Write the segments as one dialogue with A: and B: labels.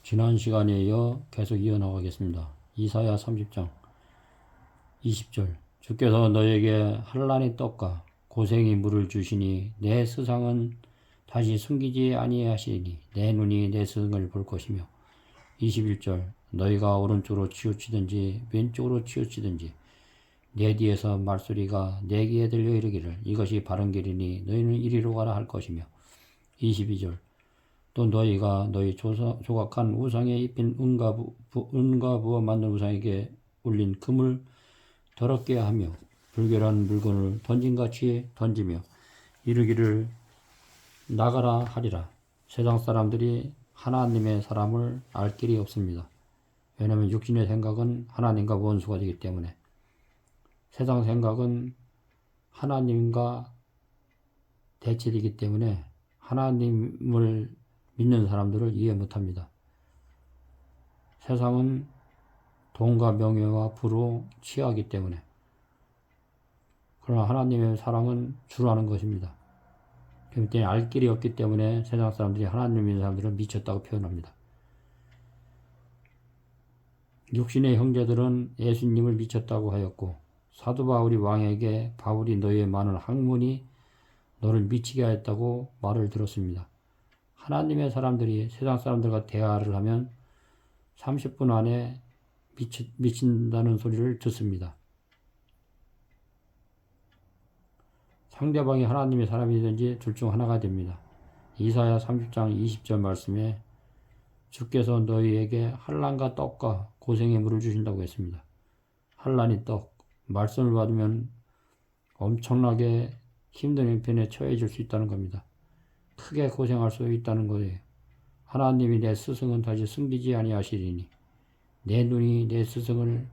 A: 지난 시간에 이어 계속 이어나가겠습니다. 이사야 30장 20절 주께서 너에게 한란의 떡과 고생의 물을 주시니 내 스상은 다시 숨기지 아니하시리니 내 눈이 내 스승을 볼 것이며 21절 너희가 오른쪽으로 치우치든지 왼쪽으로 치우치든지 내 뒤에서 말소리가 내 귀에 들려 이르기를 이것이 바른 길이니 너희는 이리로 가라 할 것이며 22절 또 너희가 너희 조각한 우상에 입힌 은과 부어 만든 우상에게 올린 금을 더럽게 하며 불결한 물건을 던진같이 던지며 이르기를 나가라 하리라. 세상 사람들이 하나님의 사람을 알 길이 없습니다. 왜냐하면 육신의 생각은 하나님과 원수가 되기 때문에 세상 생각은 하나님과 대치되기 때문에 하나님을 믿는 사람들을 이해 못합니다. 세상은 돈과 명예와 부로 취하기 때문에 그러나 하나님의 사랑은 주로 하는 것입니다. 그때문에 알 길이 없기 때문에 세상 사람들이 하나님을 믿는 사람들을 미쳤다고 표현합니다. 육신의 형제들은 예수님을 미쳤다고 하였고 사도 바울이 왕에게 바울이 너희의 많은 학문이 너를 미치게 하였다고 말을 들었습니다. 하나님의 사람들이 세상 사람들과 대화를 하면 30분 안에 미친다는 소리를 듣습니다. 상대방이 하나님의 사람이든지 둘 중 하나가 됩니다. 이사야 30장 20절 말씀에 주께서 너희에게 한란과 떡과 고생의 물을 주신다고 했습니다. 한란이 떡, 말씀을 받으면 엄청나게 힘든 형편에 처해질 수 있다는 겁니다. 크게 고생할 수 있다는 거예요. 하나님이 내 스승은 다시 숨기지 아니하시리니 내 눈이 내 스승을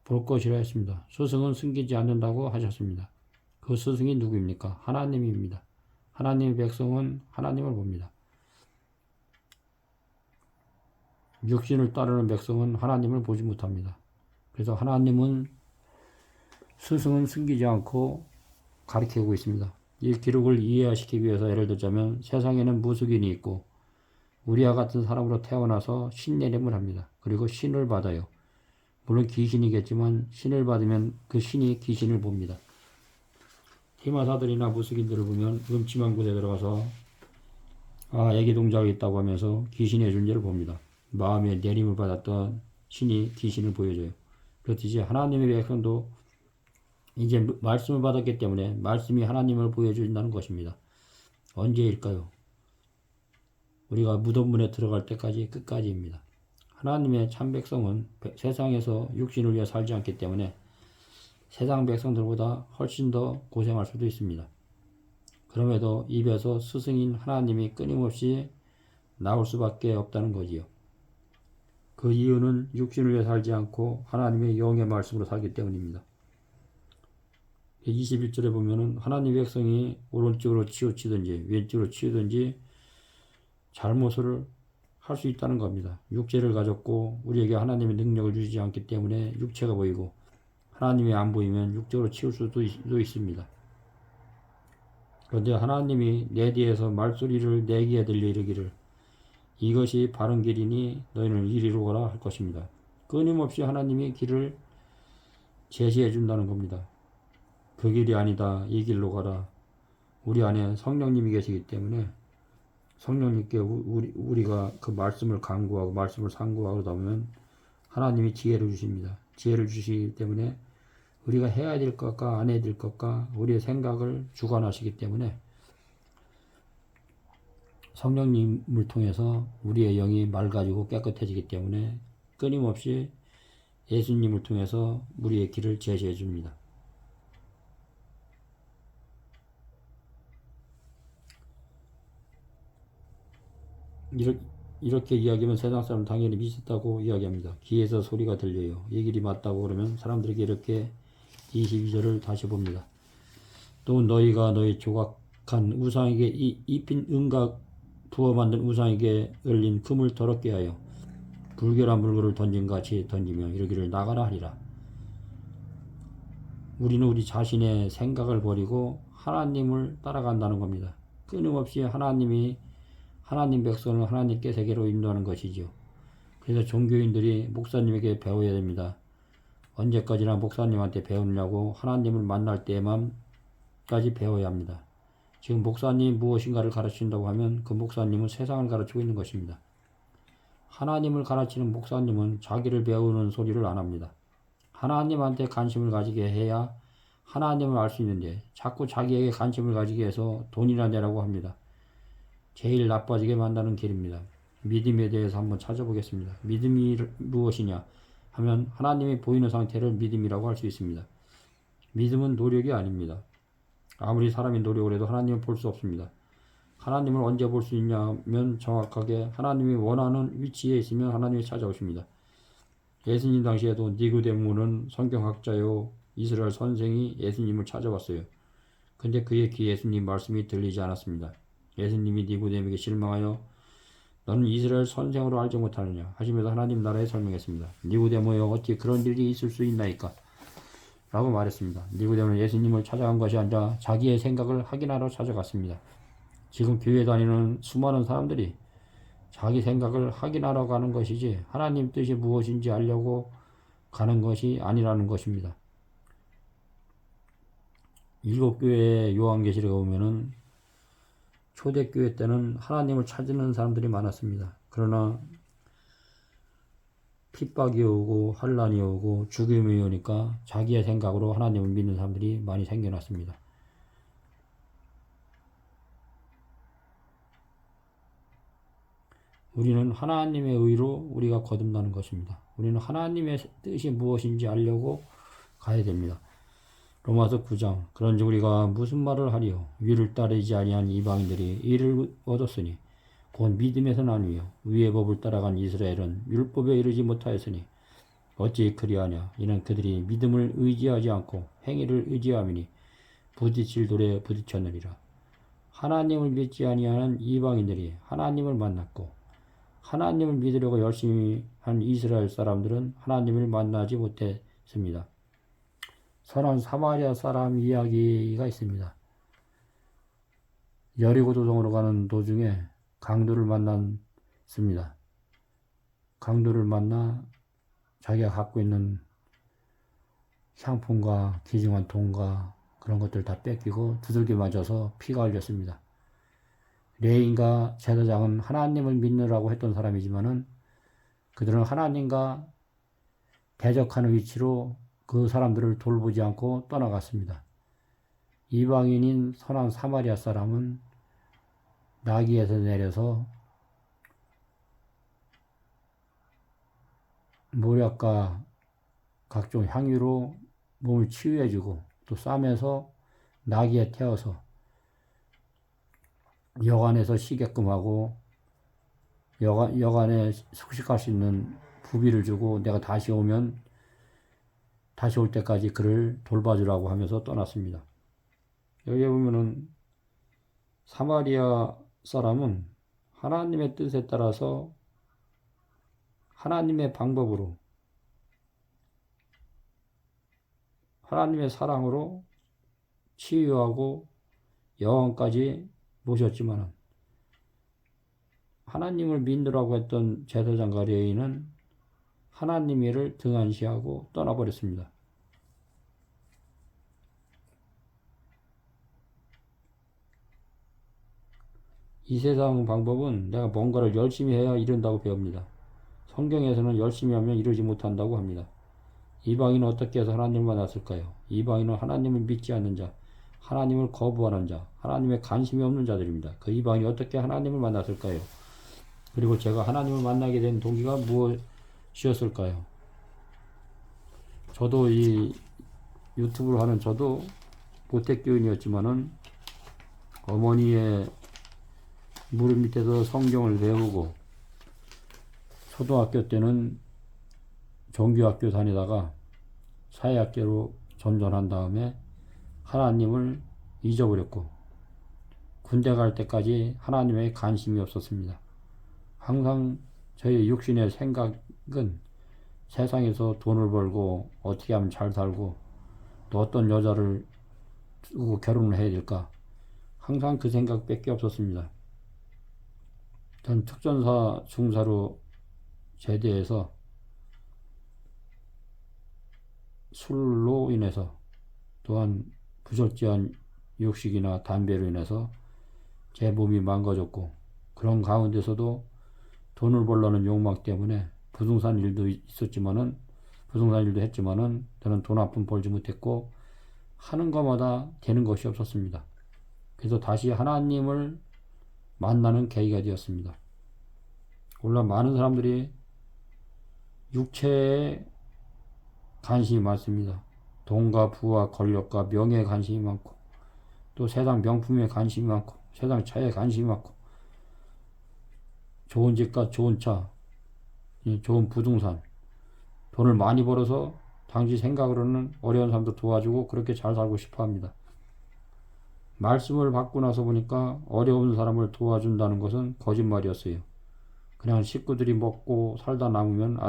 A: 볼 것이라 했습니다. 스승은 숨기지 않는다고 하셨습니다. 그 스승이 누구입니까? 하나님입니다. 하나님의 백성은 하나님을 봅니다. 육신을 따르는 백성은 하나님을 보지 못합니다. 그래서 하나님은 스승은 숨기지 않고 가르치고 있습니다. 이 기록을 이해시키기 위해서 예를 들자면 세상에는 무속인이 있고 우리와 같은 사람으로 태어나서 신내림을 합니다. 그리고 신을 받아요. 물론 귀신이겠지만 신을 받으면 그 신이 귀신을 봅니다. 희마사들이나 무속인들을 보면 음침한 곳에 들어가서 애기 동작이 있다고 하면서 귀신의 존재를 봅니다. 마음에 내림을 받았던 신이 귀신을 보여줘요. 그렇듯이 하나님의 백성도 이제 말씀을 받았기 때문에 말씀이 하나님을 보여준다는 것입니다. 언제일까요? 우리가 무덤문에 들어갈 때까지 끝까지입니다. 하나님의 참 백성은 세상에서 육신을 위해 살지 않기 때문에 세상 백성들보다 훨씬 더 고생할 수도 있습니다. 그럼에도 입에서 스승인 하나님이 끊임없이 나올 수밖에 없다는 거지요. 그 이유는 육신을 위해 살지 않고 하나님의 영의 말씀으로 살기 때문입니다. 21절에 보면은 하나님의 백성이 오른쪽으로 치우치든지 왼쪽으로 치우든지 잘못을 할 수 있다는 겁니다. 육체를 가졌고 우리에게 하나님의 능력을 주지 않기 때문에 육체가 보이고 하나님이 안 보이면 육적으로 치울 수도 있습니다. 그런데 하나님이 내 뒤에서 말소리를 내 귀에 들려 이르기를 이것이 바른 길이니 너희는 이리로 가라 할 것입니다. 끊임없이 하나님이 길을 제시해 준다는 겁니다. 그 길이 아니다. 이 길로 가라. 우리 안에 성령님이 계시기 때문에 성령님께 우리가 그 말씀을 간구하고 말씀을 상고하고 그러다 보면 하나님이 지혜를 주십니다. 지혜를 주시기 때문에 우리가 해야 될 것과 안 해야 될 것과 우리의 생각을 주관하시기 때문에 성령님을 통해서 우리의 영이 맑아지고 깨끗해지기 때문에 끊임없이 예수님을 통해서 우리의 길을 제시해 줍니다. 이렇게 이야기하면 세상 사람은 당연히 미쳤다고 이야기합니다. 귀에서 소리가 들려요. 이 길이 맞다고 그러면 사람들에게 이렇게 22절을 다시 봅니다. 또 너희가 너희 조각한 우상에게 입힌 은과 부어 만든 우상에게 열린 금을 더럽게 하여 불결한 물건을 던진같이 던지며 이르기를 나가라 하리라. 우리는 우리 자신의 생각을 버리고 하나님을 따라간다는 겁니다. 끊임없이 하나님이 하나님 백성을 하나님께 세계로 인도하는 것이지요. 그래서 종교인들이 목사님에게 배워야 됩니다. 언제까지나 목사님한테 배우느냐고 하나님을 만날 때만까지 배워야 합니다. 지금 목사님이 무엇인가를 가르친다고 하면 그 목사님은 세상을 가르치고 있는 것입니다. 하나님을 가르치는 목사님은 자기를 배우는 소리를 안 합니다. 하나님한테 관심을 가지게 해야 하나님을 알 수 있는데 자꾸 자기에게 관심을 가지게 해서 돈이나 내라고 합니다. 제일 나빠지게 만드는 길입니다. 믿음에 대해서 한번 찾아보겠습니다. 믿음이 무엇이냐 하면 하나님이 보이는 상태를 믿음이라고 할 수 있습니다. 믿음은 노력이 아닙니다. 아무리 사람이 노력을 해도 하나님을 볼 수 없습니다. 하나님을 언제 볼 수 있냐면 정확하게 하나님이 원하는 위치에 있으면 하나님이 찾아오십니다. 예수님 당시에도 니고데모는 성경학자요 이스라엘 선생이 예수님을 찾아왔어요. 근데 그의 귀에 예수님 말씀이 들리지 않았습니다. 예수님이 니고데모에게 실망하여 너는 이스라엘 선생으로 알지 못하느냐 하시면서 하나님 나라에 설명했습니다. 니고데모여 어떻게 그런 일이 있을 수 있나이까? 라고 말했습니다. 니고데모는 예수님을 찾아간 것이 아니라 자기의 생각을 확인하러 찾아갔습니다. 지금 교회 다니는 수많은 사람들이 자기 생각을 확인하러 가는 것이지 하나님 뜻이 무엇인지 알려고 가는 것이 아니라는 것입니다. 일곱 교회의 요한계시록에 보면은 초대교회 때는 하나님을 찾는 사람들이 많았습니다. 그러나 핍박이 오고 환란이 오고 죽음이 오니까 자기의 생각으로 하나님을 믿는 사람들이 많이 생겨났습니다. 우리는 하나님의 의로 우리가 거듭나는 것입니다. 우리는 하나님의 뜻이 무엇인지 알려고 가야 됩니다. 로마서 9장 그런즉 우리가 무슨 말을 하리요 위를 따르지 아니한 이방인들이 이를 얻었으니 곧 믿음에서 나뉘어 위의 법을 따라간 이스라엘은 율법에 이르지 못하였으니 어찌 그리하냐 이는 그들이 믿음을 의지하지 않고 행위를 의지함이니 부딪힐 돌에 부딪혔느니라. 하나님을 믿지 아니하는 이방인들이 하나님을 만났고 하나님을 믿으려고 열심히 한 이스라엘 사람들은 하나님을 만나지 못했습니다. 선한 사마리아 사람 이야기가 있습니다. 여리고 도성으로 가는 도중에 강도를 만났습니다. 강도를 만나 자기가 갖고 있는 향품과 귀중한 돈과 그런 것들 다 뺏기고 두들겨 맞아서 피가 흘렸습니다. 레인과 제사장은 하나님을 믿느라고 했던 사람이지만은 그들은 하나님과 대적하는 위치로 그 사람들을 돌보지 않고 떠나갔습니다. 이방인인 선한 사마리아 사람은 나귀에서 내려서 모략과 각종 향유로 몸을 치유해주고 또 싸매서 나귀에 태워서 여관에서 쉬게끔 하고 여관에 숙식할 수 있는 부비를 주고 내가 다시 오면 다시 올 때까지 그를 돌봐주라고 하면서 떠났습니다. 여기에 보면은 사마리아 사람은 하나님의 뜻에 따라서 하나님의 방법으로 하나님의 사랑으로 치유하고 여왕까지 모셨지만 하나님을 믿느라고 했던 제사장과 레위인은 하나님의 일을 등한시하고 떠나버렸습니다. 이 세상 방법은 내가 뭔가를 열심히 해야 이룬다고 배웁니다. 성경에서는 열심히 하면 이루지 못한다고 합니다. 이방인은 어떻게 해서 하나님을 만났을까요? 이방인은 하나님을 믿지 않는 자, 하나님을 거부하는 자, 하나님에 관심이 없는 자들입니다. 그 이방인이 어떻게 하나님을 만났을까요? 그리고 제가 하나님을 만나게 된 동기가 무엇이었을까요? 저도 이 유튜브를 하는 저도 모태교인이었지만은 어머니의 무릎 밑에서 성경을 배우고 초등학교 때는 종교학교 다니다가 사회학교로 전전한 다음에 하나님을 잊어버렸고 군대 갈 때까지 하나님에 관심이 없었습니다. 항상 저의 육신의 생각은 세상에서 돈을 벌고 어떻게 하면 잘 살고 또 어떤 여자를 두고 결혼을 해야 될까 항상 그 생각밖에 없었습니다. 전 특전사 중사로 제대해서 술로 인해서 또한 부절제한 육식이나 담배로 인해서 제 몸이 망가졌고, 그런 가운데서도 돈을 벌려는 욕망 때문에 부동산 일도 했지만은 저는 돈 한 푼 벌지 못했고 하는 것마다 되는 것이 없었습니다. 그래서 다시 하나님을 만나는 계기가 되었습니다. 물론 많은 사람들이 육체에 관심이 많습니다. 돈과 부와 권력과 명예에 관심이 많고, 또 세상 명품에 관심이 많고, 세상 차에 관심이 많고, 좋은 집과 좋은 차, 좋은 부동산, 돈을 많이 벌어서 당시 생각으로는 어려운 사람도 도와주고 그렇게 잘 살고 싶어 합니다. 말씀을 받고 나서 보니까 어려운 사람을 도와준다는 것은 거짓말이었어요. 그냥 식구들이 먹고 살다 남으면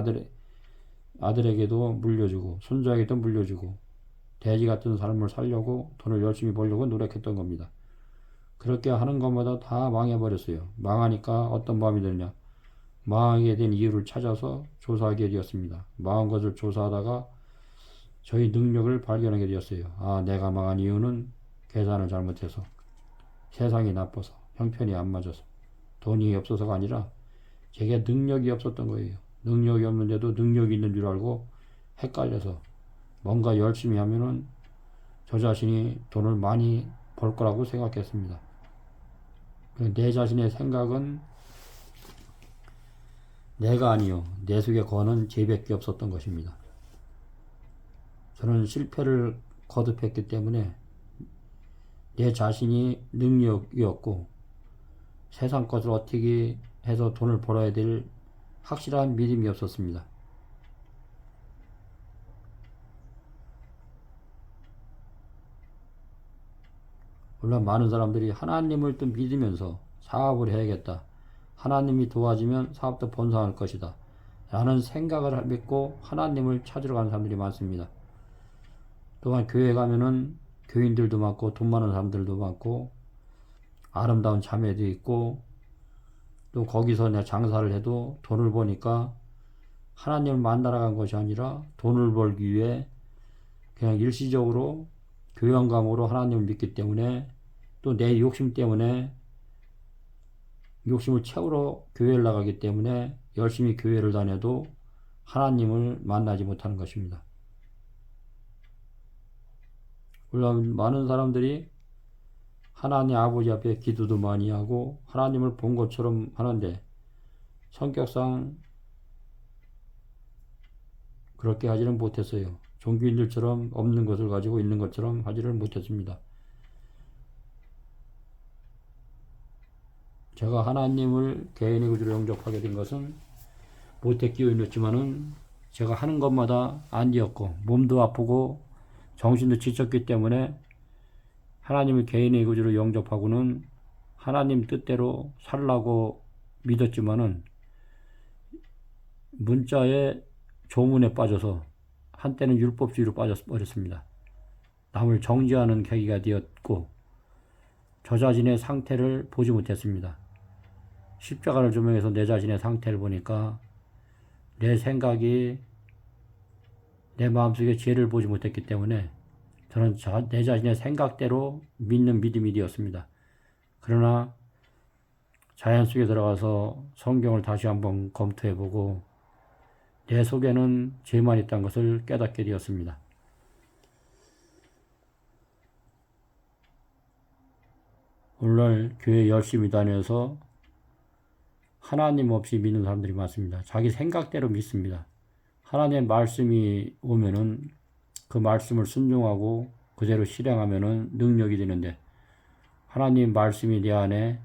A: 아들에게도 물려주고 손자에게도 물려주고 돼지 같은 삶을 살려고 돈을 열심히 벌려고 노력했던 겁니다. 그렇게 하는 것마다 다 망해버렸어요. 망하니까 어떤 마음이 드느냐. 망하게 된 이유를 찾아서 조사하게 되었습니다. 망한 것을 조사하다가 저희 능력을 발견하게 되었어요. 아, 내가 망한 이유는 계산을 잘못해서, 세상이 나빠서, 형편이 안 맞아서, 돈이 없어서가 아니라 제게 능력이 없었던 거예요. 능력이 없는데도 능력이 있는 줄 알고 헷갈려서 뭔가 열심히 하면은 저 자신이 돈을 많이 벌 거라고 생각했습니다. 내 자신의 생각은 내가 아니요, 내 속에 거는 죄밖에 없었던 것입니다. 저는 실패를 거듭했기 때문에 내 자신이 능력이 없고 세상 것을 어떻게 해서 돈을 벌어야 될 확실한 믿음이 없었습니다. 물론 많은 사람들이 하나님을 또 믿으면서 사업을 해야겠다, 하나님이 도와주면 사업도 번성할 것이다 라는 생각을 믿고 하나님을 찾으러 가는 사람들이 많습니다. 또한 교회 가면은 교인들도 많고 돈 많은 사람들도 많고 아름다운 자매도 있고, 또 거기서 내가 장사를 해도 돈을 버니까 하나님을 만나러 간 것이 아니라 돈을 벌기 위해 그냥 일시적으로 교양감으로 하나님을 믿기 때문에, 또 내 욕심 때문에 욕심을 채우러 교회를 나가기 때문에 열심히 교회를 다녀도 하나님을 만나지 못하는 것입니다. 물론 많은 사람들이 하나님 아버지 앞에 기도도 많이 하고 하나님을 본 것처럼 하는데 성격상 그렇게 하지는 못했어요. 종교인들처럼 없는 것을 가지고 있는 것처럼 하지를 못했습니다. 제가 하나님을 개인의 구주로 영접하게 된 것은 못해 끼어있었지만은 제가 하는 것마다 안 되었고 몸도 아프고 정신도 지쳤기 때문에 하나님을 개인의 구주로 영접하고는 하나님 뜻대로 살라고 믿었지만은 문자에 조문에 빠져서 한때는 율법주의로 빠져버렸습니다. 남을 정죄하는 계기가 되었고 저 자신의 상태를 보지 못했습니다. 십자가를 조명해서 내 자신의 상태를 보니까 내 생각이 내 마음속에 죄를 보지 못했기 때문에 저는 내 자신의 생각대로 믿는 믿음이 되었습니다. 그러나 자연 속에 들어가서 성경을 다시 한번 검토해보고 내 속에는 죄만 있다는 것을 깨닫게 되었습니다. 오늘날 교회 열심히 다녀서 하나님 없이 믿는 사람들이 많습니다. 자기 생각대로 믿습니다. 하나님의 말씀이 오면은 그 말씀을 순종하고 그대로 실행하면은 능력이 되는데, 하나님 말씀이 내 안에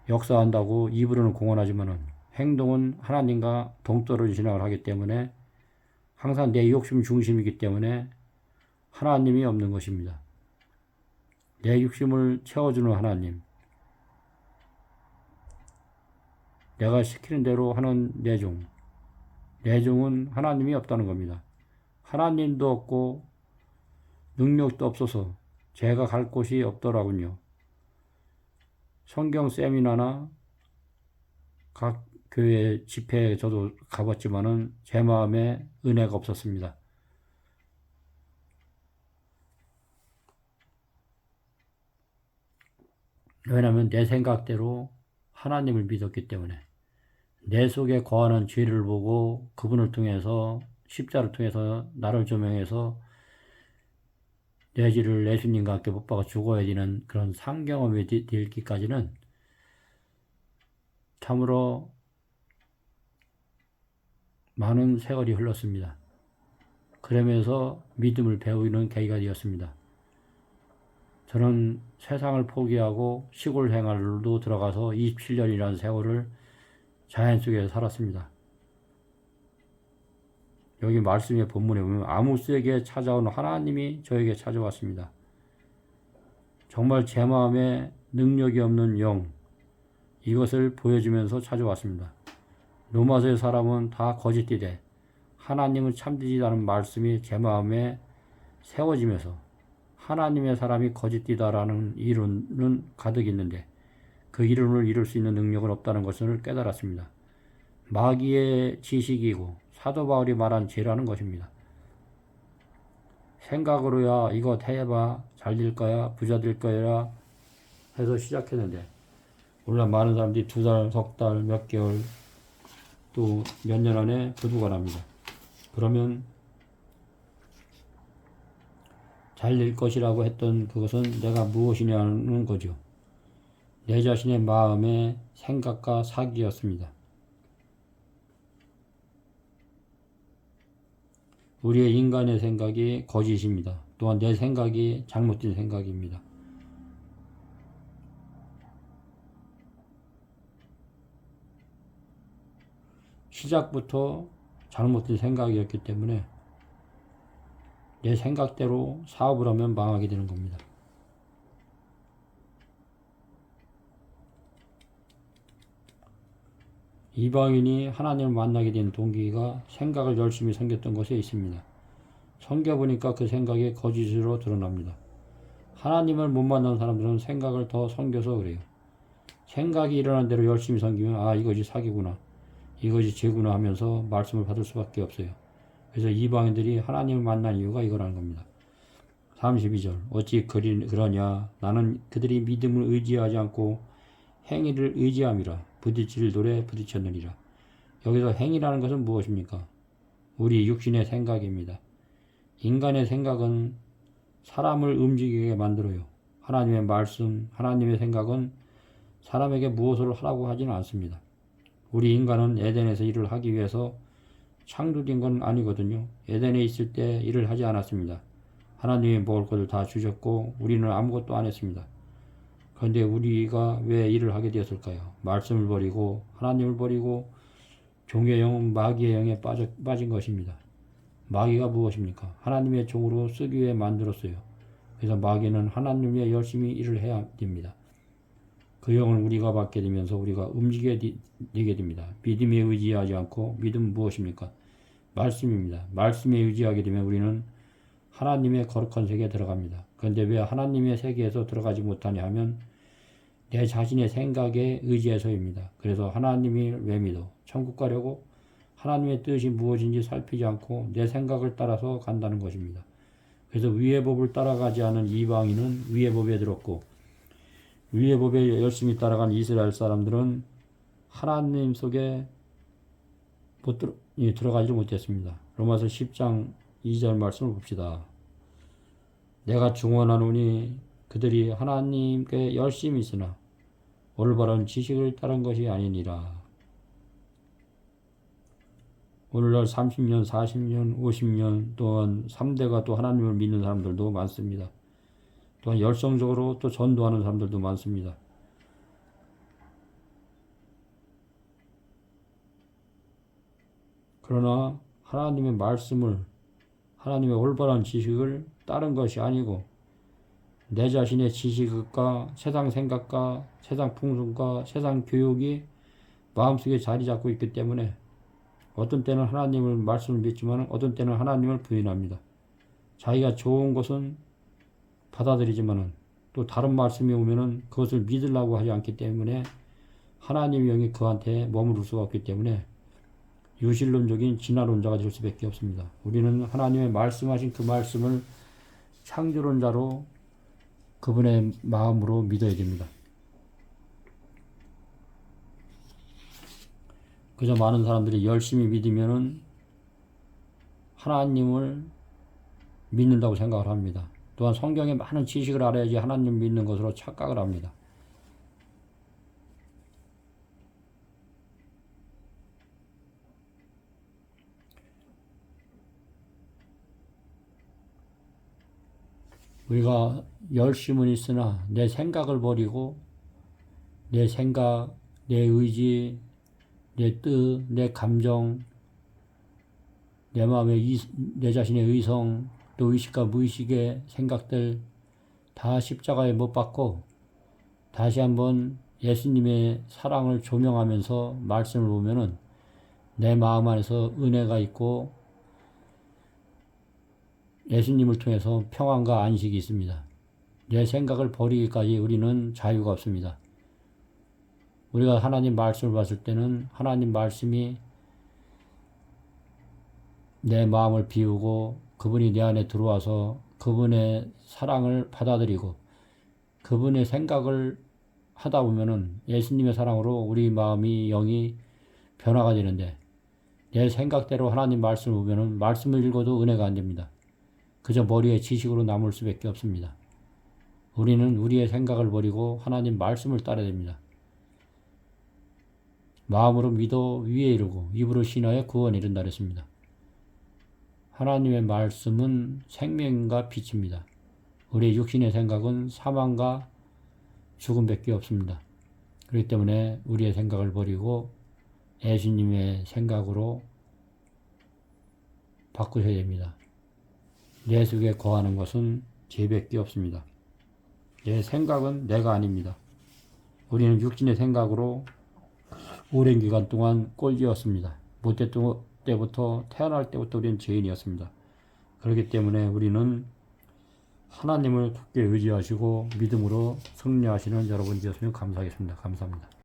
A: 역사한다고 입으로는 공언하지만은 행동은 하나님과 동떨어진 신앙을 하기 때문에 항상 내 욕심 중심이기 때문에 하나님이 없는 것입니다. 내 욕심을 채워주는 하나님, 내가 시키는 대로 하는 내종은 하나님이 없다는 겁니다. 하나님도 없고 능력도 없어서 제가 갈 곳이 없더라군요. 성경 세미나나 각 교회 집회에 저도 가봤지만은 제 마음에 은혜가 없었습니다. 왜냐하면 내 생각대로 하나님을 믿었기 때문에 내 속에 거하는 죄를 보고 그분을 통해서 십자를 통해서 나를 조명해서 내 죄를 예수님과 함께 못 박아 죽어야 되는 그런 상경험이 되기까지는 참으로 많은 세월이 흘렀습니다. 그러면서 믿음을 배우는 계기가 되었습니다. 저는 세상을 포기하고 시골 생활로 들어가서 27년이라는 세월을 자연 속에서 살았습니다. 여기 말씀의 본문에 보면 아모스에게 찾아온 하나님이 저에게 찾아왔습니다. 정말 제 마음에 능력이 없는 영, 이것을 보여주면서 찾아왔습니다. 로마서의 사람은 다 거짓되되 하나님은 참되지않은 말씀이 제 마음에 세워지면서 하나님의 사람이 거짓되다라는 이론은 가득 있는데 그 이론을 이룰 수 있는 능력은 없다는 것을 깨달았습니다. 마귀의 지식이고 사도 바울이 말한 죄라는 것입니다. 생각으로야 이거 해봐 잘 될 거야 부자 될 거야 해서 시작했는데 오늘날 많은 사람들이 2달, 석 달, 몇 개월 또 몇 년 안에 부도가 납니다. 그러면 잘 될 것이라고 했던 그것은 내가 무엇이냐는 거죠. 내 자신의 마음의 생각과 사기였습니다. 우리의 인간의 생각이 거짓입니다. 또한 내 생각이 잘못된 생각입니다. 시작부터 잘못된 생각이었기 때문에 내 생각대로 사업을 하면 망하게 되는 겁니다. 이방인이 하나님을 만나게 된 동기가 생각을 열심히 섬겼던 것에 있습니다. 섬겨보니까 그 생각이 거짓으로 드러납니다. 하나님을 못 만난 사람들은 생각을 더 섬겨서 그래요. 생각이 일어난 대로 열심히 섬기면 아 이것이 사기구나 이것이 죄구나 하면서 말씀을 받을 수밖에 없어요. 그래서 이방인들이 하나님을 만난 이유가 이거라는 겁니다. 32절 어찌 그러냐 나는 그들이 믿음을 의지하지 않고 행위를 의지함이라 부딪힐 돌에 부딪혔느니라. 여기서 행위라는 것은 무엇입니까? 우리 육신의 생각입니다. 인간의 생각은 사람을 움직이게 만들어요. 하나님의 말씀, 하나님의 생각은 사람에게 무엇을 하라고 하지는 않습니다. 우리 인간은 에덴에서 일을 하기 위해서 창조된 건 아니거든요. 에덴에 있을 때 일을 하지 않았습니다. 하나님이 먹을 것을 다 주셨고 우리는 아무것도 안 했습니다. 그런데 우리가 왜 일을 하게 되었을까요? 말씀을 버리고 하나님을 버리고 종의 영, 마귀의 영에 빠진 것입니다. 마귀가 무엇입니까? 하나님의 종으로 쓰기 위해 만들었어요. 그래서 마귀는 하나님 위해 열심히 일을 해야 됩니다. 그 영을 우리가 받게 되면서 우리가 움직이게 되게 됩니다. 믿음에 의지하지 않고 믿음은 무엇입니까? 말씀입니다. 말씀에 의지하게 되면 우리는 하나님의 거룩한 세계에 들어갑니다. 그런데 왜 하나님의 세계에서 들어가지 못하냐 하면 내 자신의 생각에 의지해서입니다. 그래서 하나님을 왜 믿어? 천국 가려고 하나님의 뜻이 무엇인지 살피지 않고 내 생각을 따라서 간다는 것입니다. 그래서 위의 법을 따라가지 않은 이방인은 위의 법에 들었고 위의 법에 열심히 따라간 이스라엘 사람들은 하나님 속에 들어가지 못했습니다. 로마서 10장 2절 말씀을 봅시다. 내가 중언하노니 그들이 하나님께 열심히 있으나 올바른 지식을 따른 것이 아니니라. 오늘날 30년, 40년, 50년 또한 3대가 또 하나님을 믿는 사람들도 많습니다. 또한 열성적으로 또 전도하는 사람들도 많습니다. 그러나 하나님의 말씀을 하나님의 올바른 지식을 따른 것이 아니고 내 자신의 지식과 세상 생각과 세상 풍습과 세상 교육이 마음속에 자리 잡고 있기 때문에 어떤 때는 하나님을 말씀을 믿지만 어떤 때는 하나님을 부인합니다. 자기가 좋은 것은 받아들이지만 또 다른 말씀이 오면은 그것을 믿으려고 하지 않기 때문에 하나님의 영이 그한테 머무를 수가 없기 때문에 유실론적인 진화론자가 될 수밖에 없습니다. 우리는 하나님의 말씀하신 그 말씀을 창조론자로 그분의 마음으로 믿어야 됩니다. 그저 많은 사람들이 열심히 믿으면은 하나님을 믿는다고 생각을 합니다. 또한 성경에 많은 지식을 알아야지 하나님 믿는 것으로 착각을 합니다. 우리가 열심은 있으나 내 생각을 버리고 내 생각, 내 의지, 내 뜻, 내 감정, 내 마음의 내 자신의 의성, 또 의식과 무의식의 생각들 다 십자가에 못 박고 다시 한번 예수님의 사랑을 조명하면서 말씀을 보면은 내 마음 안에서 은혜가 있고 예수님을 통해서 평안과 안식이 있습니다. 내 생각을 버리기까지 우리는 자유가 없습니다. 우리가 하나님 말씀을 봤을 때는 하나님 말씀이 내 마음을 비우고 그분이 내 안에 들어와서 그분의 사랑을 받아들이고 그분의 생각을 하다 보면은 예수님의 사랑으로 우리 마음이 영이 변화가 되는데 내 생각대로 하나님 말씀을 보면은 말씀을 읽어도 은혜가 안 됩니다. 그저 머리에 지식으로 남을 수밖에 없습니다. 우리는 우리의 생각을 버리고 하나님 말씀을 따라야 됩니다. 마음으로 믿어 위에 이르고 입으로 신하여 구원에 이른다 그랬습니다. 하나님의 말씀은 생명과 빛입니다. 우리의 육신의 생각은 사망과 죽음밖에 없습니다. 그렇기 때문에 우리의 생각을 버리고 예수님의 생각으로 바꾸셔야 됩니다. 내 속에 거하는 것은 죄밖에 없습니다. 내 생각은 내가 아닙니다. 우리는 육신의 생각으로 오랜 기간 동안 꼴지었습니다. 모태 때부터 태어날 때부터 우리는 죄인이었습니다. 그렇기 때문에 우리는 하나님을 굳게 의지하시고 믿음으로 승리하시는 여러분 되었으면 감사하겠습니다. 감사합니다.